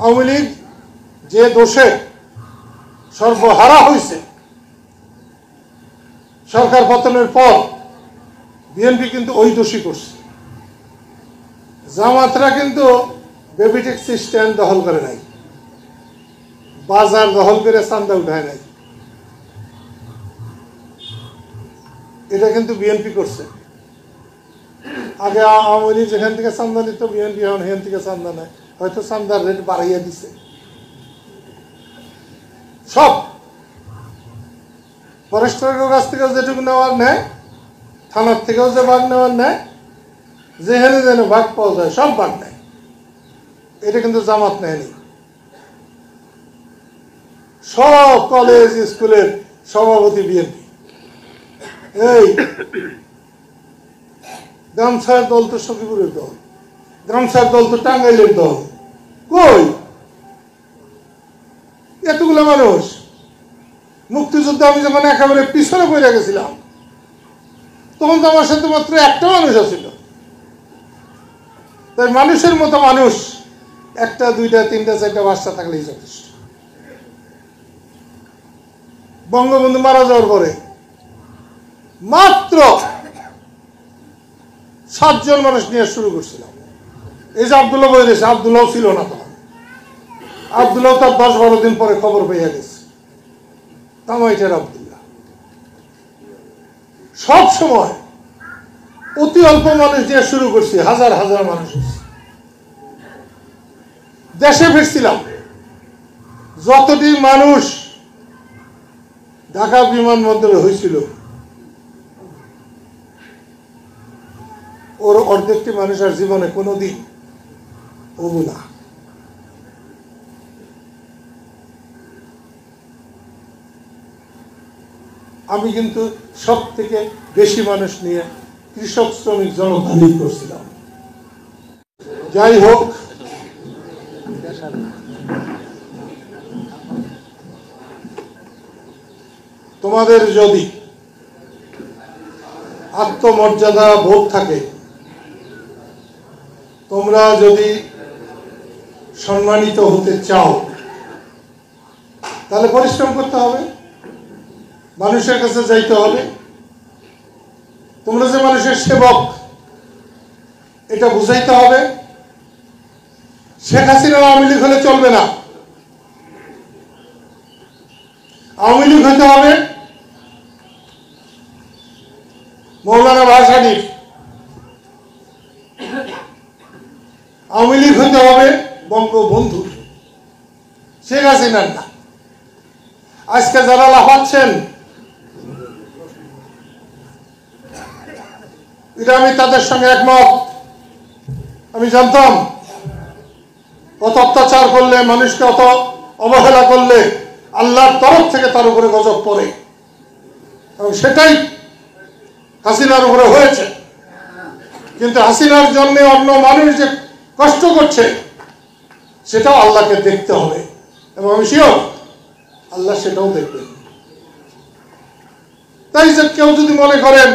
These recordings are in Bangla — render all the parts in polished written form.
আওয়ামী লীগ যে দোষে সর্বহারা হয়েছে সরকার পতনের পর, বিএনপি কিন্তু ওই দোষী করছে। জামাতরা কিন্তু বেবি ট্যাক্সি স্ট্যান্ড দখল করে নাই, বাজার দখল করে চান্দা উঠায় নাই, এটা কিন্তু বিএনপি করছে। আগে আওয়ামী লীগ যেখান থেকে চান্দা নিত, বিএনপি এখন সেখান থেকে চান্দা নেয়, হয়তো চান্দার রেট বাড়াইয়া দিছে। সব ফরেস্টের কাছ থেকেও যেটুকু নেওয়ার নেয়, থানার থেকেও যে ভাগ নেওয়ার নেয়, যেখানে যেন ভাগ পাওয়া যায় সব ভাগ নেয়। এটা কিন্তু জামাত নেয়নি। সব কলেজ স্কুলের সভাপতি বিএনপি। এই গামছার দল তো সখীপুরের দল, গামছার দল তো টাঙ্গাইলের দল। কই এতগুলো মানুষ? মুক্তিযুদ্ধে আমি যখন একেবারে পিছনে পড়ে গেছিলাম, তখন তো আমার সাথে মাত্র একটা মানুষ আছিল। তাই মানুষের মতো মানুষ একটা, দুইটা, তিনটা, চারটা বাচ্চা থাকলেই যথেষ্ট। বঙ্গবন্ধু মারা যাওয়ার পরে মাত্র 7 জন মানুষ নিয়ে শুরু করছিলাম। এই যে আব্দুল্লাহ বই দিয়েছে, আব্দুল্লাহ ছিল না তখন। আব্দুল্লাহ তার 10-12 দিন পরে খবর পেয়ে গেছে, তামাইটার আব্দুল্লাহ। সব সময় অতি অল্প মানুষ দিয়ে শুরু করছি, হাজার হাজার মানুষ। দেশে ফিরছিলাম, যতটি মানুষ ঢাকা বিমানবন্দরে হয়েছিল, ওর অর্ধেকটি মানুষ আর জীবনে কোনোদিন হবো না। আমি কিন্তু সব থেকে বেশি মানুষ নিয়ে কৃষক শ্রমিক জনতা লীগ করছিলাম। যাই হোক, তোমাদের যদি আত্মমর্যাদা বোধ থাকে, তোমরা যদি সম্মানিত হতে চাও, তাহলে পরিশ্রম করতে হবে, মানুষের কাছে যাইতে হবে। তোমরা যে মানুষের সেবক, এটা বুঝাইতে হবে। শেখ হাসিনা আওয়ামী লীগ হলে চলবে না, আওয়ামী লীগ হতে হবে মৌলানা ভাসানীর, আওয়ামী লীগ হতে হবে বঙ্গবন্ধু, শেখ হাসিনার না। আজকে যারা লাফাচ্ছেন, এটা আমি তাদের সঙ্গে একমত। আমি জানতাম কত অত্যাচার করলে, মানুষকে অত অবহেলা করলে আল্লাহর তরফ থেকে তার উপরে গজব পড়ে, এবং সেটাই হাসিনার উপরে হয়েছে। কিন্তু হাসিনার জন্য অন্য মানুষ যে কষ্ট করছে, সেটাও আল্লাহকে দেখতে হবে, এবং আমি শিওর আল্লাহ সেটাও দেখবেন। তাই যে কেউ যদি মনে করেন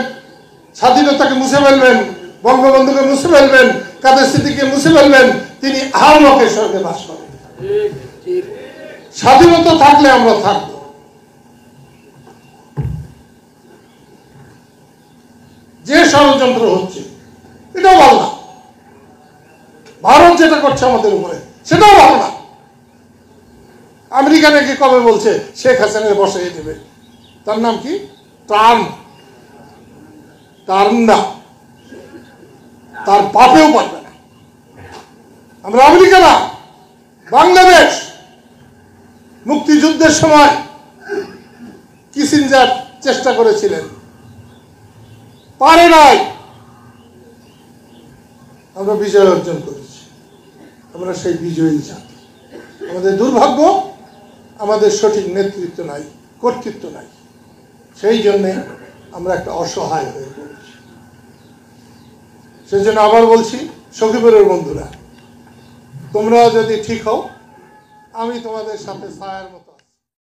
স্বাধীনতাকে মুছে ফেলবেন, বঙ্গবন্ধুকে মুছে ফেলবেন, কাদের স্মৃতিকে মুছে ফেলবেন, তিনি আহমকের স্বর্গে বাস করেন। স্বাধীনতা থাকলে আমরা থাকবো। যে ষড়যন্ত্র হচ্ছে এটাও ভালো না, ভারত যেটা করছে আমাদের উপরে সেটাও ভালো না। আমেরিকা নাকি কবে বলছে শেখ হাসিনাকে বসাইয়ে দেবে, তার নাম কি? টার্ম না, তার বাপেও পারবে না। আমরা আমেরিকা না, বাংলাদেশ। মুক্তিযুদ্ধের সময় কিসিঞ্জার চেষ্টা করেছিলেন, পারে নাই, আমরা বিজয় অর্জন করেছি। আমরা সেই বিজয়ী জাতি। আমাদের দুর্ভাগ্য, আমাদের সঠিক নেতৃত্ব নাই, কর্তৃত্ব নাই। সেই জন্যে আমরা একটা অসহায় হয়ে পড়েছি। সেই জন্য আবার বলছি, সখীপুরের বন্ধুরা, তোমরা যদি ঠিক হও, আমি তোমাদের সাথে ছায়ার মতো